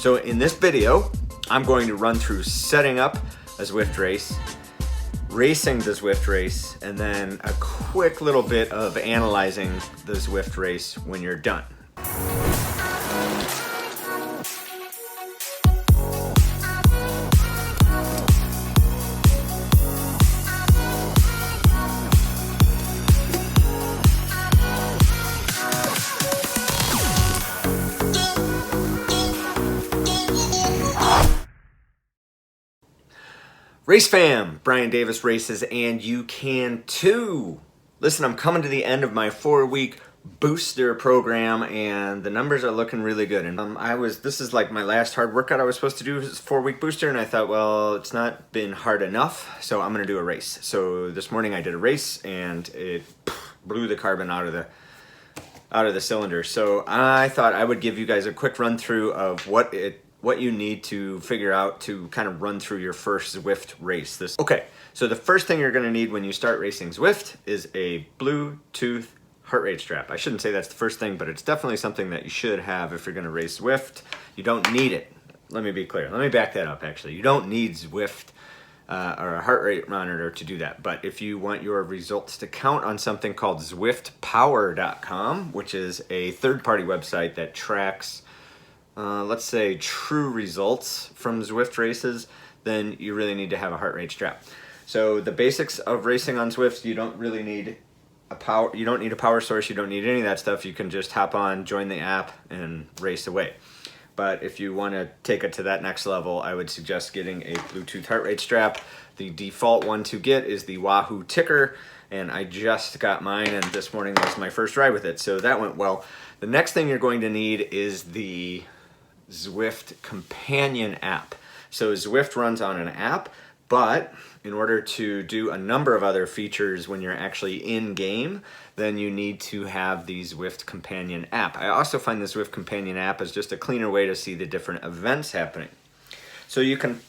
So in this video, I'm going to run through setting up a Zwift race, racing the Zwift race, and then a quick little bit of analyzing the Zwift race when you're done. Race fam, Brian Davis races and you can too. Listen, I'm coming to the end of my 4-week booster program and the numbers are looking really good. And this is like my last hard workout I was supposed to do, is 4-week booster, and I thought, well, it's not been hard enough, so I'm gonna do a race. So this morning I did a race and it blew the carbon out of the cylinder. So I thought I would give you guys a quick run through of what you need to figure out to kind of run through your first Zwift race. Okay, so the first thing you're gonna need when you start racing Zwift is a Bluetooth heart rate strap. I shouldn't say that's the first thing, but it's definitely something that you should have if you're gonna race Zwift. You don't need it. Let me be clear. Let me back that up, actually. You don't need Zwift or a heart rate monitor to do that. But if you want your results to count on something called ZwiftPower.com, which is a third-party website that tracks let's say true results from Zwift races, then you really need to have a heart rate strap. So the basics of racing on Zwift, you don't really need a power source, you don't need any of that stuff. You can just hop on, join the app, and race away. But if you want to take it to that next level, I would suggest getting a Bluetooth heart rate strap. The default one to get is the Wahoo Ticker, and I just got mine, and this morning was my first ride with it, so that went well. The next thing you're going to need is the Zwift Companion app. So Zwift runs on an app, but in order to do a number of other features when you're actually in game, then you need to have the Zwift Companion app. I also find the Zwift Companion app is just a cleaner way to see the different events happening. So you can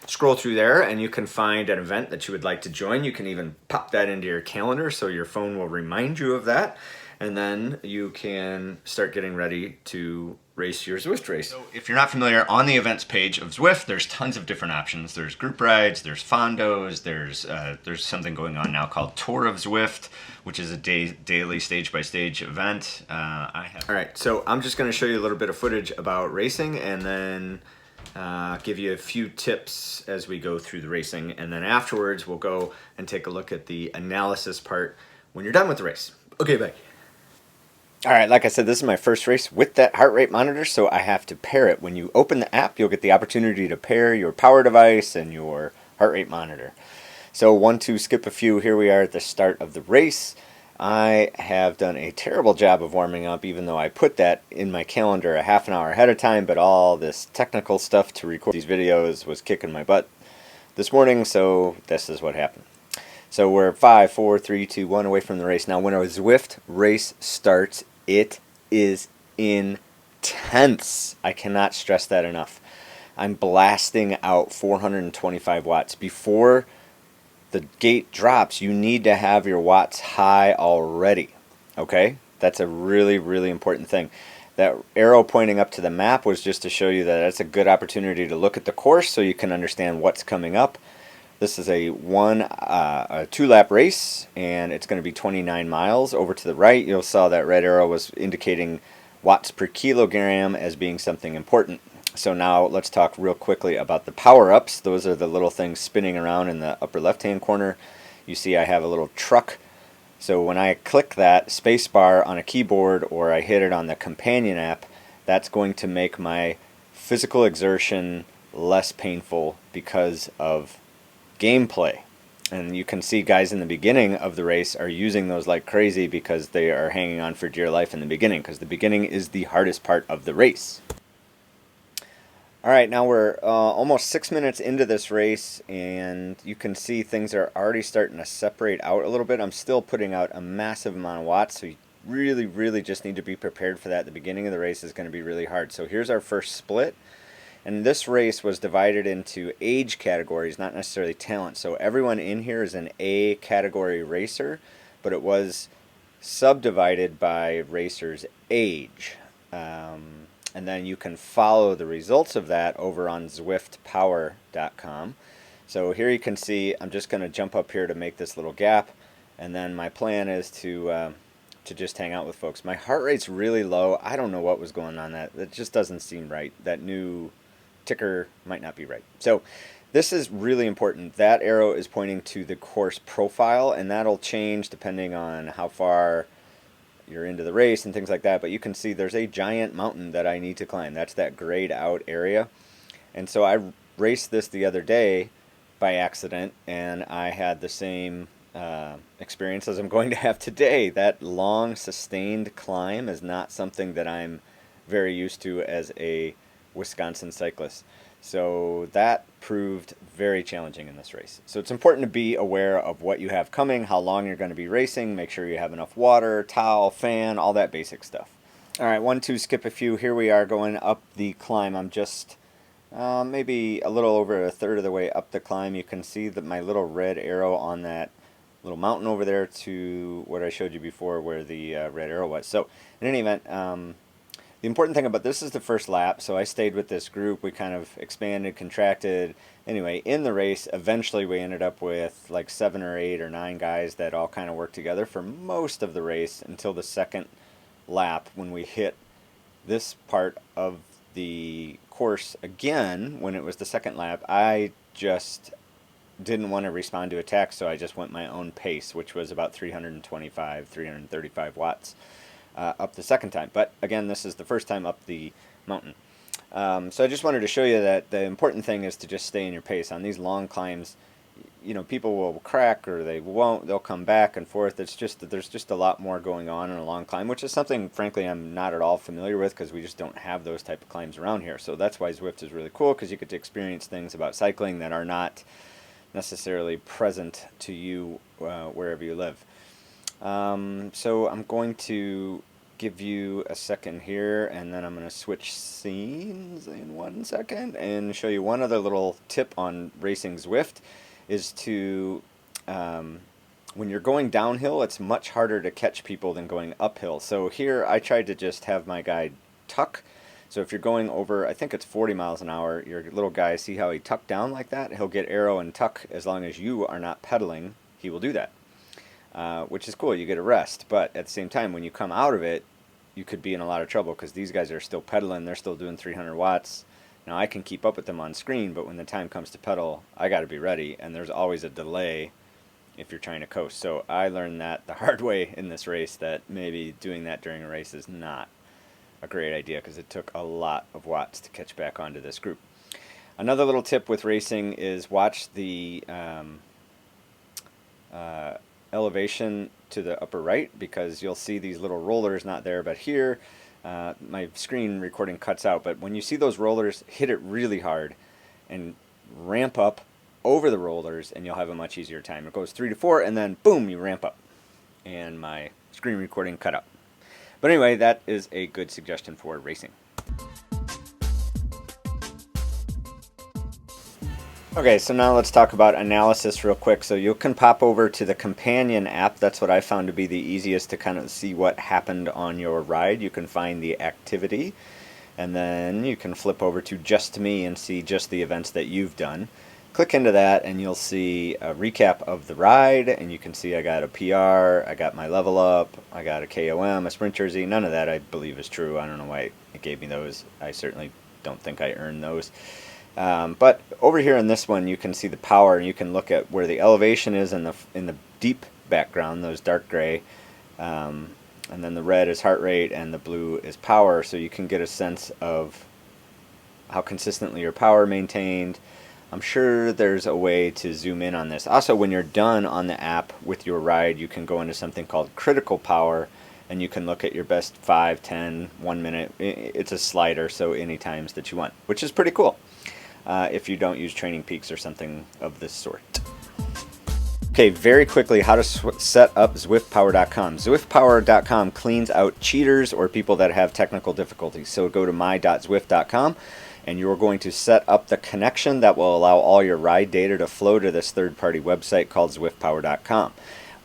scroll through there and you can find an event that you would like to join. You can even pop that into your calendar so your phone will remind you of that. And then you can start getting ready to race your Zwift race. So if you're not familiar, on the events page of Zwift, there's tons of different options. There's group rides, there's fondos, there's something going on now called Tour of Zwift, which is a daily stage-by-stage event. All right, so I'm just gonna show you a little bit of footage about racing and then give you a few tips as we go through the racing. And then afterwards, we'll go and take a look at the analysis part when you're done with the race. Okay, bye. All right, like I said, this is my first race with that heart rate monitor, so I have to pair it. When you open the app, you'll get the opportunity to pair your power device and your heart rate monitor. So 1, 2, skip a few. Here we are at the start of the race. I have done a terrible job of warming up, even though I put that in my calendar a half an hour ahead of time, but all this technical stuff to record these videos was kicking my butt this morning, so this is what happened. So we're 5, 4, 3, 2, 1 away from the race. Now when a Zwift race starts, it is intense. I cannot stress that enough. I'm blasting out 425 watts. Before the gate drops, you need to have your watts high already. Okay? That's a really, really important thing. That arrow pointing up to the map was just to show you that that's a good opportunity to look at the course so you can understand what's coming up. This is a 2-lap race, and it's going to be 29 miles. Over to the right, you'll saw that red arrow was indicating watts per kilogram as being something important. So now let's talk real quickly about the power-ups. Those are the little things spinning around in the upper left-hand corner. You see I have a little truck. So when I click that space bar on a keyboard or I hit it on the Companion app, that's going to make my physical exertion less painful because of gameplay. And you can see guys in the beginning of the race are using those like crazy because they are hanging on for dear life in the beginning, because the beginning is the hardest part of the race. Alright, now we're almost 6 minutes into this race, and you can see things are already starting to separate out a little bit. I'm still putting out a massive amount of watts, so you really just need to be prepared for that. The beginning of the race is going to be really hard. So here's our first split. And this race was divided into age categories, not necessarily talent. So everyone in here is an A category racer, but it was subdivided by racers' age. and then you can follow the results of that over on ZwiftPower.com. So here you can see I'm just going to jump up here to make this little gap, and then my plan is to just hang out with folks. My heart rate's really low. I don't know what was going on. That just doesn't seem right. That new ticker might not be right. So this is really important. That arrow is pointing to the course profile, and that'll change depending on how far you're into the race and things like that. But you can see there's a giant mountain that I need to climb. That's that grayed out area. And so I raced this the other day by accident, and I had the same experience as I'm going to have today. That long sustained climb is not something that I'm very used to as a Wisconsin cyclist. So that proved very challenging in this race. So it's important to be aware of what you have coming, how long you're going to be racing, make sure you have enough water, towel, fan, all that basic stuff. All right, 1, 2, skip a few. Here we are going up the climb. I'm just maybe a little over a third of the way up the climb. You can see that my little red arrow on that little mountain over there to what I showed you before where the red arrow was. So in any event, the important thing about this is the first lap. So I stayed with this group. We kind of expanded, contracted. Anyway, in the race, eventually we ended up with like 7 or 8 or 9 guys that all kind of worked together for most of the race until the second lap when we hit this part of the course again. When it was the second lap, I just didn't want to respond to attack, so I just went my own pace, which was about 325, 335 watts up the second time. But again, this is the first time up the mountain. So I just wanted to show you that the important thing is to just stay in your pace. On these long climbs, you know, people will crack or they won't. They'll come back and forth. It's just that there's just a lot more going on in a long climb, which is something, frankly, I'm not at all familiar with because we just don't have those type of climbs around here. So that's why Zwift is really cool, because you get to experience things about cycling that are not necessarily present to you wherever you live. So I'm going to give you a second here, and then I'm going to switch scenes in 1 second and show you one other little tip on racing Zwift is to, when you're going downhill, it's much harder to catch people than going uphill. So here I tried to just have my guy tuck. So if you're going over, I think it's 40 miles an hour, your little guy, see how he tucked down like that? He'll get arrow and tuck as long as you are not pedaling. He will do that, which is cool. You get a rest. But at the same time, when you come out of it, you could be in a lot of trouble because these guys are still pedaling. They're still doing 300 watts. Now, I can keep up with them on screen, but when the time comes to pedal, I got to be ready. And there's always a delay if you're trying to coast. So I learned that the hard way in this race, that maybe doing that during a race is not a great idea because it took a lot of watts to catch back onto this group. Another little tip with racing is watch the elevation to the upper right, because you'll see these little rollers, not there but here. My screen recording cuts out, but when you see those rollers, hit it really hard and ramp up over the rollers and you'll have a much easier time. It goes 3 to 4 and then boom, you ramp up, and my screen recording cut out. But anyway, that is a good suggestion for racing. Okay, so now let's talk about analysis real quick. So you can pop over to the Companion app. That's what I found to be the easiest to kind of see what happened on your ride. You can find the activity, and then you can flip over to Just Me and see just the events that you've done. Click into that and you'll see a recap of the ride, and you can see I got a PR, I got my level up, I got a KOM, a sprint jersey. None of that I believe is true. I don't know why it gave me those. I certainly don't think I earned those. But over here in this one you can see the power, and you can look at where the elevation is in the deep background, those dark gray, and then the red is heart rate and the blue is power, so you can get a sense of how consistently your power maintained. I'm sure there's a way to zoom in on this. Also, when you're done on the app with your ride, you can go into something called critical power, and you can look at your best 5, 10, 1 minute. It's a slider, so any times that you want, which is pretty cool if you don't use Training Peaks or something of this sort. Okay, very quickly, how to set up ZwiftPower.com. ZwiftPower.com cleans out cheaters or people that have technical difficulties. So go to my.zwift.com, and you're going to set up the connection that will allow all your ride data to flow to this third-party website called ZwiftPower.com.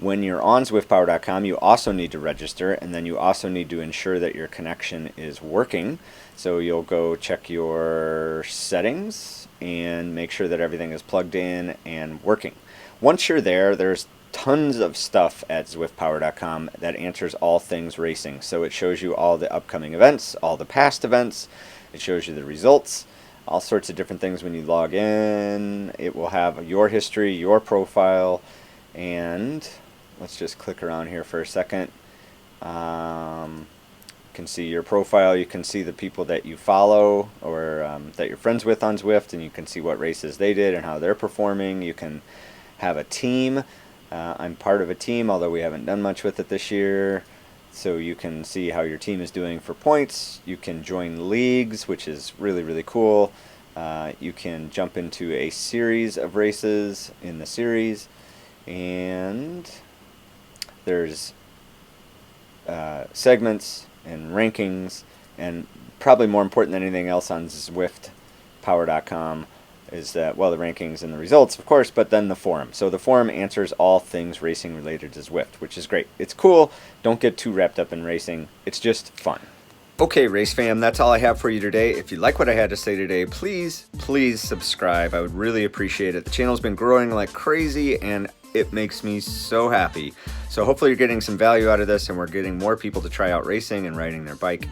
When you're on ZwiftPower.com, you also need to register, and then you also need to ensure that your connection is working. So you'll go check your settings and make sure that everything is plugged in and working. Once you're there, there's tons of stuff at ZwiftPower.com that answers all things racing. So it shows you all the upcoming events, all the past events, it shows you the results, all sorts of different things when you log in. It will have your history, your profile, and let's just click around here for a second. You can see your profile, you can see the people that you follow or that you're friends with on Zwift, and you can see what races they did and how they're performing. You can have a team. I'm part of a team, although we haven't done much with it this year. So you can see how your team is doing for points. You can join leagues, which is really, really cool. You can jump into a series of races in the series. And there's segments and rankings. And probably more important than anything else on ZwiftPower.com is that, well, the rankings and the results, of course, but then the forum. So the forum answers all things racing related to Zwift, which is great. It's cool. Don't get too wrapped up in racing. It's just fun. Okay, race fam, that's all I have for you today. If you like what I had to say today, please subscribe. I would really appreciate it. The channel's been growing like crazy, and it makes me so happy. So hopefully you're getting some value out of this, and we're getting more people to try out racing and riding their bike.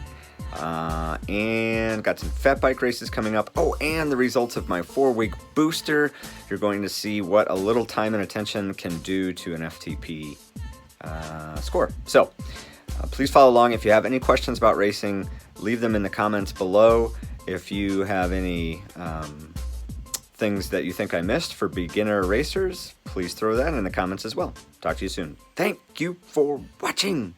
And got some fat bike races coming up. Oh, and the results of my 4-week booster. You're going to see what a little time and attention can do to an FTP score. So please follow along. If you have any questions about racing, leave them in the comments below. If you have any things that you think I missed for beginner racers, please throw that in the comments as well. Talk to you soon. Thank you for watching.